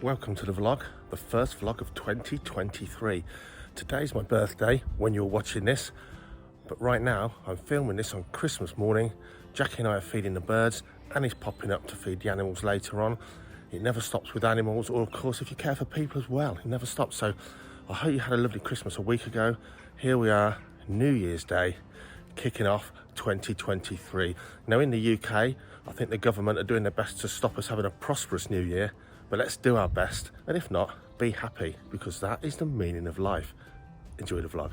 Welcome to the vlog, the first vlog of 2023. Today's my birthday when you're watching this, but right now I'm filming this on Christmas morning. Jackie and I are feeding the birds and he's popping up to feed the animals later on. It never stops with animals, or of course if you care for people as well, it never stops. So I hope you had a lovely Christmas a week ago. Here we are, New Year's Day, kicking off 2023. Now in the UK, I think the government are doing their best to stop us having a prosperous new year, but let's do our best, and if not, be happy, because that is the meaning of life. Enjoy the vlog.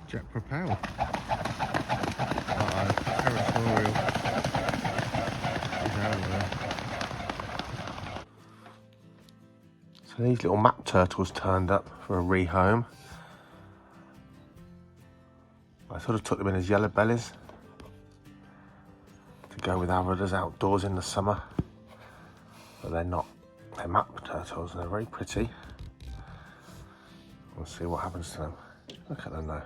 Jet propel. Territorial. He's over there. So these little map turtles turned up for a rehome. I sort of took them in as yellow bellies to go with our others outdoors in the summer, but they're not. They're map turtles and they're very pretty. We'll see what happens to them. Look at them though.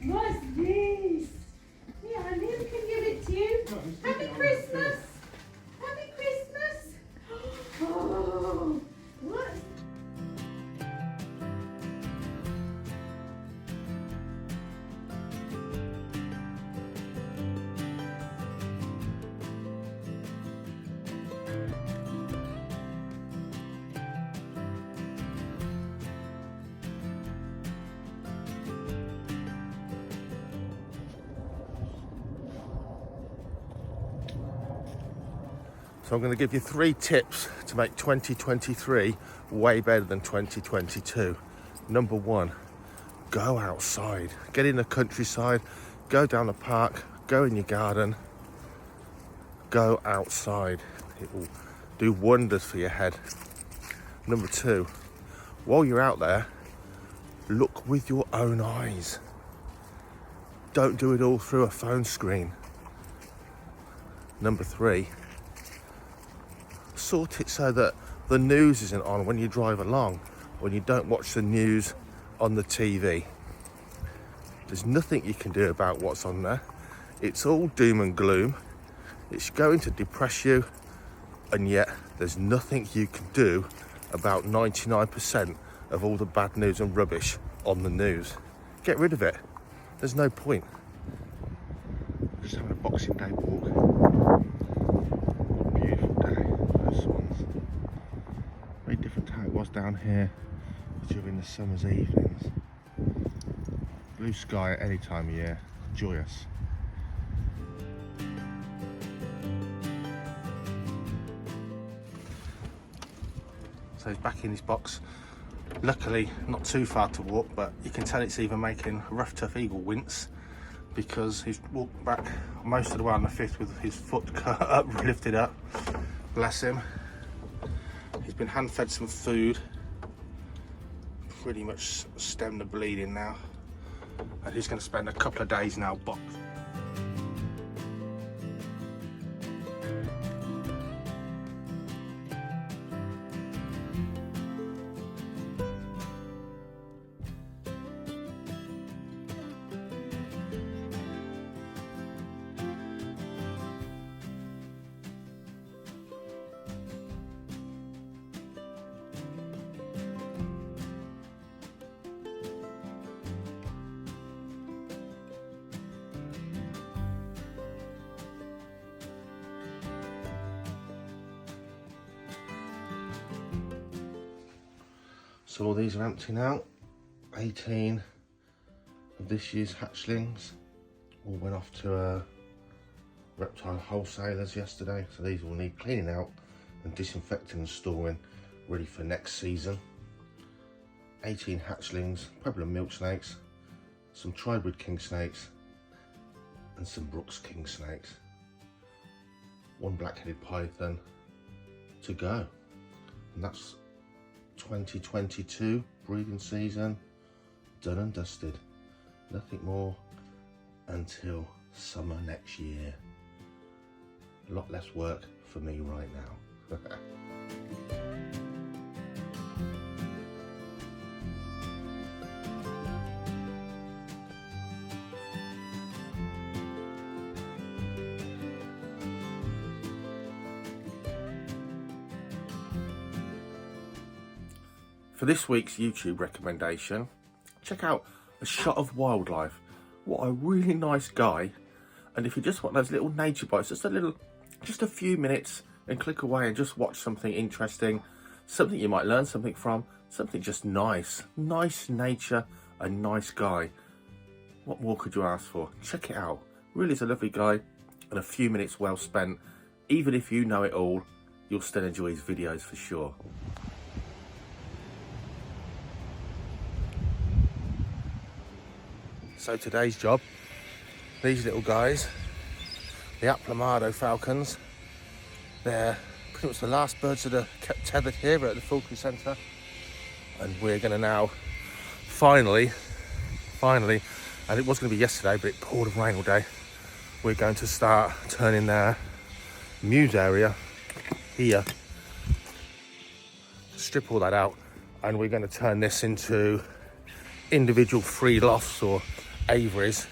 What's this? Yeah, I never can give it to you. Happy Christmas! Happy Christmas! Oh, what? So I'm going to give you 3 tips to make 2023 way better than 2022. Number 1, go outside. Get in the countryside, go down the park, go in your garden. Go outside. It will do wonders for your head. Number 2, while you're out there, look with your own eyes. Don't do it all through a phone screen. Number 3, sort it so that the news isn't on when you drive along, when you don't watch the news on the TV. There's nothing you can do about what's on there. It's all doom and gloom. It's going to depress you, and yet there's nothing you can do about 99% of all the bad news and rubbish on the news. Get rid of it. There's no point. Just having a Boxing Day walk. Beautiful day. Those swans. Very different to how it was down here during the summer's evenings. Blue sky at any time of year. Joyous. So he's back in his box. Luckily, not too far to walk, but you can tell it's even making a rough, tough eagle wince, because he's walked back most of the way on the 5th with his foot cut up, lifted up. Bless him. He's been hand-fed some food pretty much stemmed the bleeding now, and he's going to spend a couple of days now boxed. So all these are empty now. 18 of this year's hatchlings all went off to reptile wholesalers yesterday. So these will need cleaning out and disinfecting and storing, ready for next season. 18 hatchlings, Pueblo milk snakes, some tri-wood king snakes, and some Brooks king snakes. One black-headed python to go, and that's 2022 breeding season done and dusted. Nothing more until summer next year. A lot less work for me right now. For this week's YouTube recommendation, check out A Shot of Wildlife. What a really nice guy. And if you just want those little nature bites, just a few minutes, and click away and just watch something interesting, something you might learn something from, something just nice. Nice nature, a nice guy. What more could you ask for? Check it out. Really is a lovely guy, and a few minutes well spent. Even if you know it all, you'll still enjoy his videos for sure. So today's job, these little guys, the Aplamado falcons, they're pretty much the last birds that are kept tethered here at the Falconry Centre, and we're going to now finally, and it was going to be yesterday but it poured rain all day, we're going to start turning their mews area here, strip all that out, and we're going to turn this into individual free lofts or aviaries.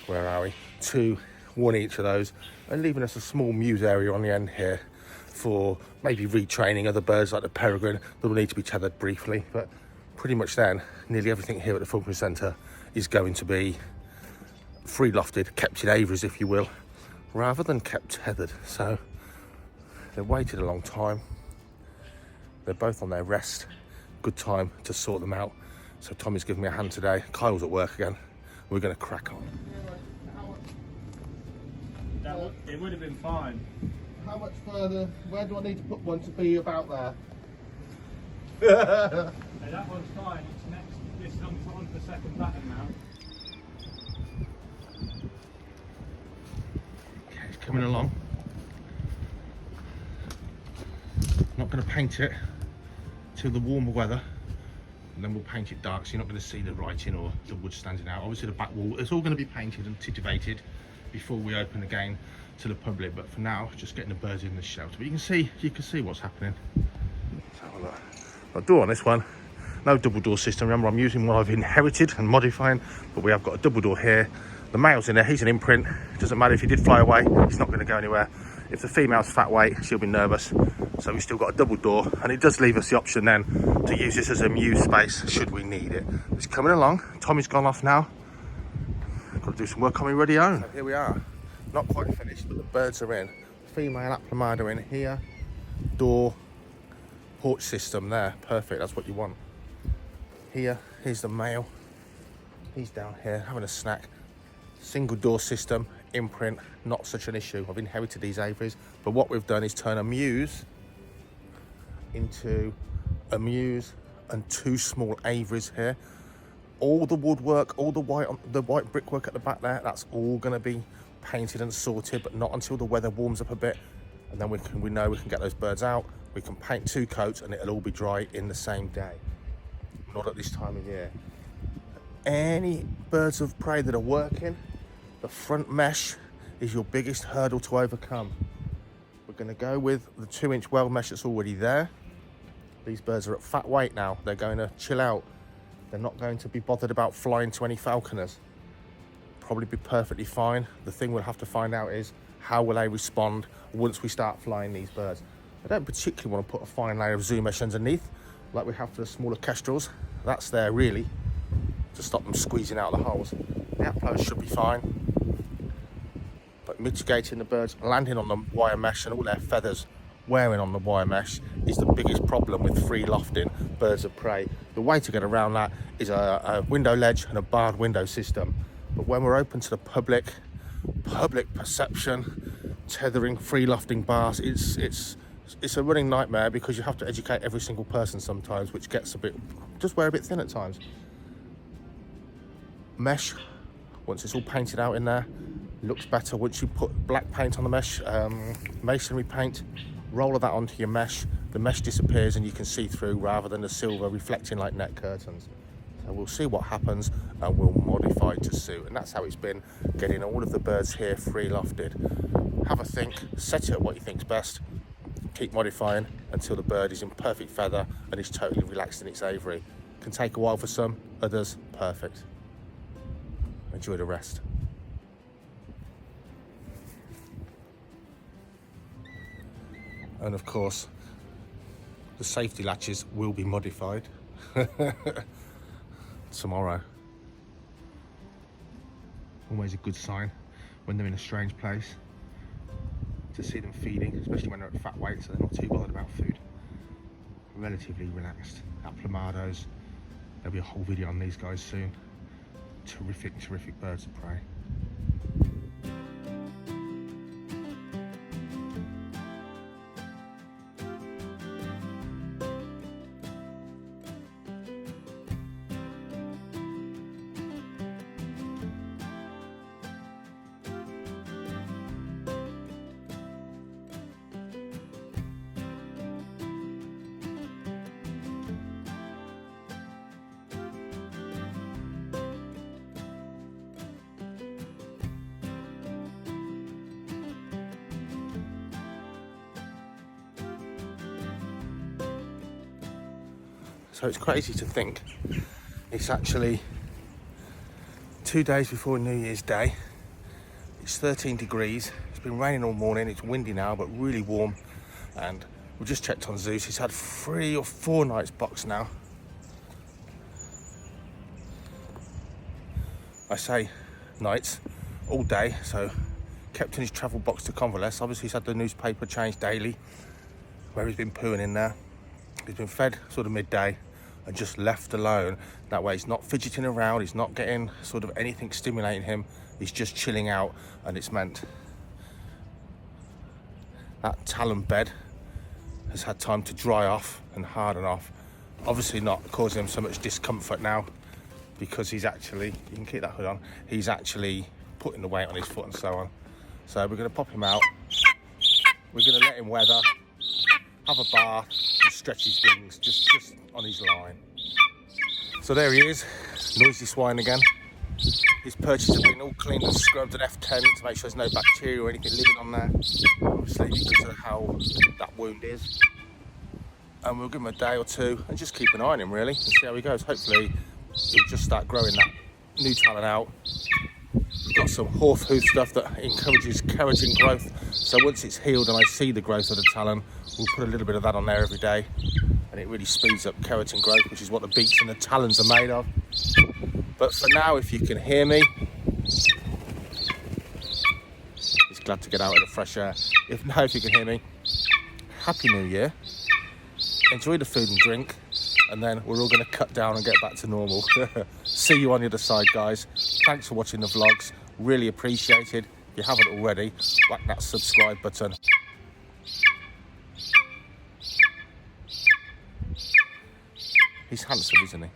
Where are we? One each of those, and leaving us a small mews area on the end here for maybe retraining other birds like the peregrine that will need to be tethered briefly. But pretty much then, nearly everything here at the Falconry Centre is going to be free lofted, kept in aviaries if you will, rather than kept tethered. So they've waited a long time, they're both on their rest, good time to sort them out. So Tommy's giving me a hand today, Kyle's at work again, we're going to crack on. It would have been fine. How much further, where do I need to put one to be about there? No, that one's fine, it's next, this is on for second pattern now. Okay, it's coming along. Not going to paint it till the warmer weather, and then we'll paint it dark so you're not going to see the writing or the wood standing out. Obviously the back wall, it's all going to be painted and titivated before we open again to the public, but for now just getting the birds in the shelter. But you can see what's happening. Let's have a look. Got a door on this one, no double door system. Remember, I'm using what I've inherited and modifying, but we have got a double door here. The male's in there, he's an imprint. It doesn't matter if he did fly away, he's not going to go anywhere. If the female's fat weight, she'll be nervous. So we've still got a double door, and it does leave us the option then to use this as a mew space should we need it. It's coming along. Tommy's gone off now. Got to do some work on me ready home. So here we are. Not quite finished, but the birds are in. Female Aplamado in here. Door, porch system there. Perfect, that's what you want. Here's the male. He's down here having a snack. Single door system, imprint, not such an issue. I've inherited these aviaries, but what we've done is turn a mews into a mews and two small aviaries here. All the woodwork, all the white brickwork at the back there, that's all going to be painted and sorted, but not until the weather warms up a bit, and then we know we can get those birds out. We can paint two coats and it'll all be dry in the same day. landlord at this time of year. Any birds of prey that are working, the front mesh is your biggest hurdle to overcome. We're going to go with the 2-inch weld mesh that's already there. These birds are at fat weight now. They're going to chill out. They're not going to be bothered about flying to any falconers. Probably be perfectly fine. The thing we'll have to find out is how will they respond once we start flying these birds. I don't particularly want to put a fine layer of zoo mesh underneath like we have for the smaller kestrels. That's there really to stop them squeezing out the holes. The outflows should be fine. But mitigating the birds landing on the wire mesh and all their feathers wearing on the wire mesh is the biggest problem with free lofting birds of prey. The way to get around that is a window ledge and a barred window system. But when we're open to the public perception, tethering, free lofting bars, it's a running nightmare because you have to educate every single person sometimes, which gets just wear a bit thin at times. Mesh, once it's all painted out in there, looks better. Once you put black paint on the mesh, masonry paint, roll that onto your mesh, the mesh disappears and you can see through rather than the silver reflecting like net curtains. So we'll see what happens and we'll modify to suit. And that's how it's been getting all of the birds here free lofted. Have a think, set it at what you think's best, keep modifying until the bird is in perfect feather and is totally relaxed in its aviary. Can take a while for some, others perfect. Enjoy the rest. And of course, the safety latches will be modified tomorrow. Always a good sign when they're in a strange place to see them feeding, especially when they're at fat weight, so they're not too bothered about food. Relatively relaxed. Aplomados, there'll be a whole video on these guys soon. Terrific birds of prey. So it's crazy to think it's actually 2 days before New Year's Day. It's 13 degrees. It's been raining all morning. It's windy now, but really warm. And we just checked on Zeus. He's had 3 or 4 nights boxed now. I say nights, all day. So kept in his travel box to convalesce. Obviously he's had the newspaper changed daily where he's been pooing in there. He's been fed sort of midday and just left alone. That way he's not fidgeting around, he's not getting sort of anything stimulating him, he's just chilling out, and it's meant that talon bed has had time to dry off and harden off. Obviously not causing him so much discomfort now because he's actually, you can keep that hood on, he's actually putting the weight on his foot and so on. So we're going to pop him out, we're going to let him weather, have a bath and stretch his wings just on his line. So there he is, noisy swine again. His perches have been all cleaned and scrubbed at F10 to make sure there's no bacteria or anything living on there, obviously because of how that wound is. And we'll give him a day or two and just keep an eye on him really and see how he goes. Hopefully he'll just start growing that new talon out. We've got some horse hoof stuff that encourages keratin growth, so once it's healed and I see the growth of the talon, we'll put a little bit of that on there every day, and it really speeds up keratin growth, which is what the beaks and the talons are made of. But for now, if you can hear me, he's glad to get out in the fresh air. If you can hear me, Happy New Year, enjoy the food and drink, and then we're all going to cut down and get back to normal. See you on the other side, guys. Thanks for watching the vlogs, really appreciated. If you haven't already, whack that subscribe button. He's handsome, isn't he?